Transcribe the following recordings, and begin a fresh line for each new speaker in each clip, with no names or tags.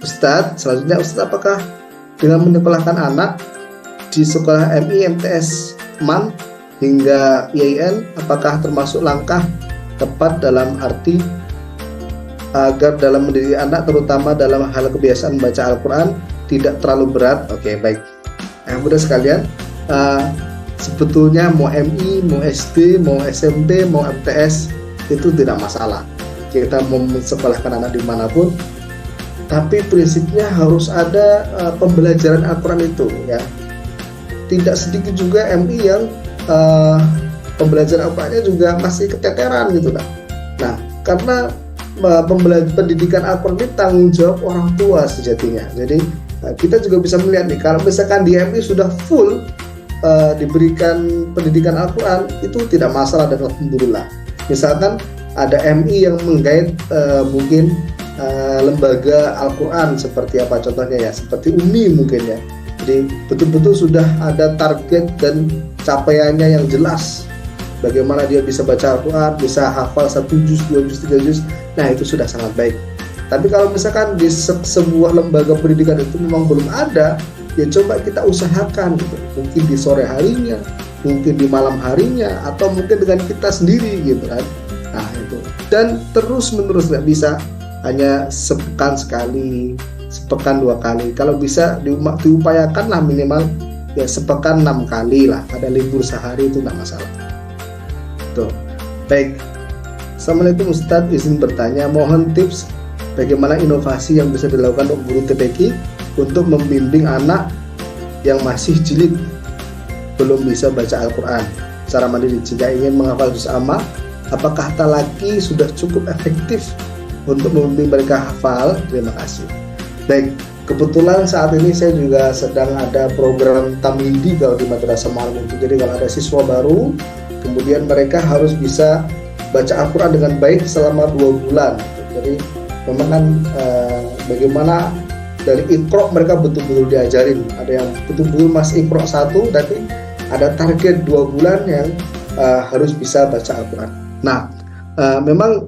Ustadz, selanjutnya Ustadz, apakah dengan menyekolahkan anak di sekolah MI, MTS, MAN hingga IAIN, apakah termasuk langkah tepat dalam arti agar dalam mendidik anak, terutama dalam hal kebiasaan membaca Al-Quran, tidak terlalu berat? Oke, baik. Bunda sekalian, sebetulnya mau MI, mau SD, mau SMP, mau MTS, itu tidak masalah. Kita mau mensekolahkan anak dimanapun, tapi prinsipnya harus ada pembelajaran Al-Quran itu, ya. Tidak sedikit juga MI yang pembelajaran Al-Qurannya juga masih keteteran gitu. Nah, karena pendidikan Al-Quran ini tanggung jawab orang tua sejatinya. Jadi kita juga bisa melihat nih, kalau misalkan di MI sudah full diberikan pendidikan Al-Quran, itu tidak masalah dan alhamdulillah. Misalkan ada MI yang menggait mungkin lembaga Al-Quran seperti apa contohnya, ya, seperti UMI mungkin, ya. Jadi betul-betul sudah ada target dan capaiannya yang jelas, bagaimana dia bisa baca Al-Quran, bisa hafal 1 juz, 2 juz, 3 juz. Nah, itu sudah sangat baik. Tapi kalau misalkan di sebuah lembaga pendidikan itu memang belum ada, ya coba kita usahakan gitu. Mungkin di sore harinya, mungkin di malam harinya, atau mungkin dengan kita sendiri gitu kan. Nah, itu. Dan terus menerus, nggak bisa hanya sepekan sekali, sepekan 2 kali. Kalau bisa diupayakanlah minimal ya sepekan 6 kali lah. Ada libur sehari itu nggak masalah. Tuh. Baik. Assalamualaikum Ustadz, izin bertanya, mohon tips bagaimana inovasi yang bisa dilakukan untuk guru TPQ untuk membimbing anak yang masih jilid belum bisa baca Al-Quran secara mandiri. Jika ingin menghafal juz amma, apakah talaki sudah cukup efektif untuk membimbing mereka hafal? Terima kasih. Baik, kebetulan saat ini saya juga sedang ada program tamhidi kalau di Madrasah Ma'arif itu. Jadi kalau ada siswa baru, kemudian mereka harus bisa baca Al-Quran dengan baik selama 2 bulan. Jadi memang kan bagaimana dari Iqra mereka betul-betul diajarin. Ada yang betul-betul masih Iqra 1, tapi ada target 2 bulan yang harus bisa baca Al-Quran. Nah, memang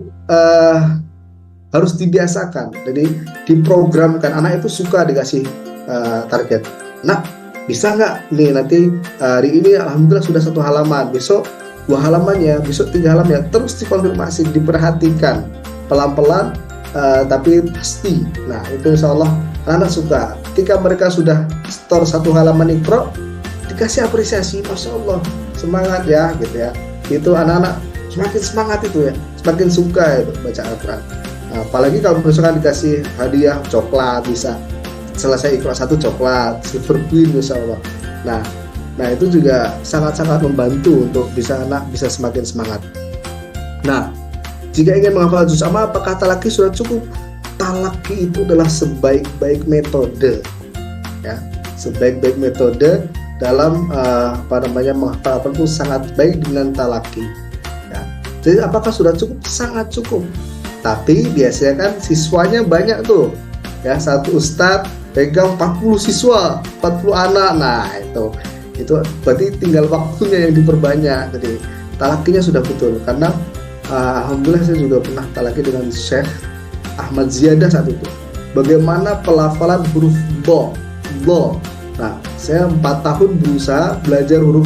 harus dibiasakan. Jadi diprogramkan, anak itu suka dikasih target. Nah, bisa nggak nih nanti hari ini alhamdulillah sudah 1 halaman, besok 2 halamannya, besok 3 halamannya, terus dikonfirmasi, diperhatikan pelan-pelan tapi pasti. Nah, itu insya Allah anak suka. Ketika mereka sudah store 1 halaman Iqra, dikasih apresiasi, Masya Allah, semangat ya gitu ya. Itu anak-anak semakin semangat itu ya, semakin suka itu baca Al-Quran. Nah, apalagi kalau misalkan dikasih hadiah coklat, bisa selesai Iqra 1 coklat, silver queen insya Allah. Nah itu juga sangat-sangat membantu untuk anak bisa semakin semangat. Nah, jika ingin menghafal juz amma, apakah talaki sudah cukup? Talaki itu adalah sebaik-baik metode, ya, sebaik-baik metode dalam menghafal Al-Quran itu sangat baik dengan talaki. Ya. Jadi apakah sudah cukup? Sangat cukup. Tapi biasanya kan siswanya banyak tuh, ya, satu ustadz pegang 40 siswa, 40 anak. Nah itu berarti tinggal waktunya yang diperbanyak. Jadi talakinya sudah betul, karena alhamdulillah saya juga pernah talaki dengan Syekh Ahmad Ziyadah saat itu. Bagaimana pelafalan huruf bo. Nah, saya 4 tahun berusaha belajar huruf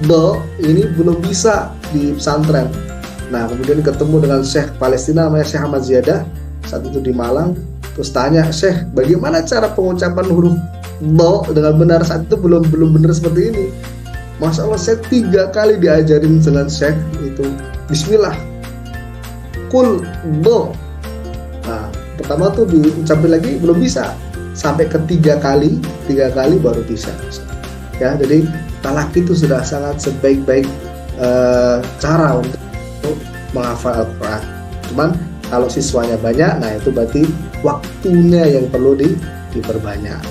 bo ini belum bisa di pesantren. Nah, kemudian ketemu dengan Syekh Palestina namanya Syekh Ahmad Ziyadah saat itu di Malang. Terus tanya, Syekh, bagaimana cara pengucapan huruf bo dengan benar? Saat itu belum benar seperti ini. Masya Allah, saya 3 kali diajarin dengan Syekh itu. Bismillah, kul bo. Nah, pertama tuh diucapin lagi belum bisa, sampai ke 3 kali baru bisa. Ya, jadi talaki itu sudah sangat sebaik-baik cara untuk menghafal Al-Quran. Cuman kalau siswanya banyak, nah itu berarti waktunya yang perlu diperbanyak.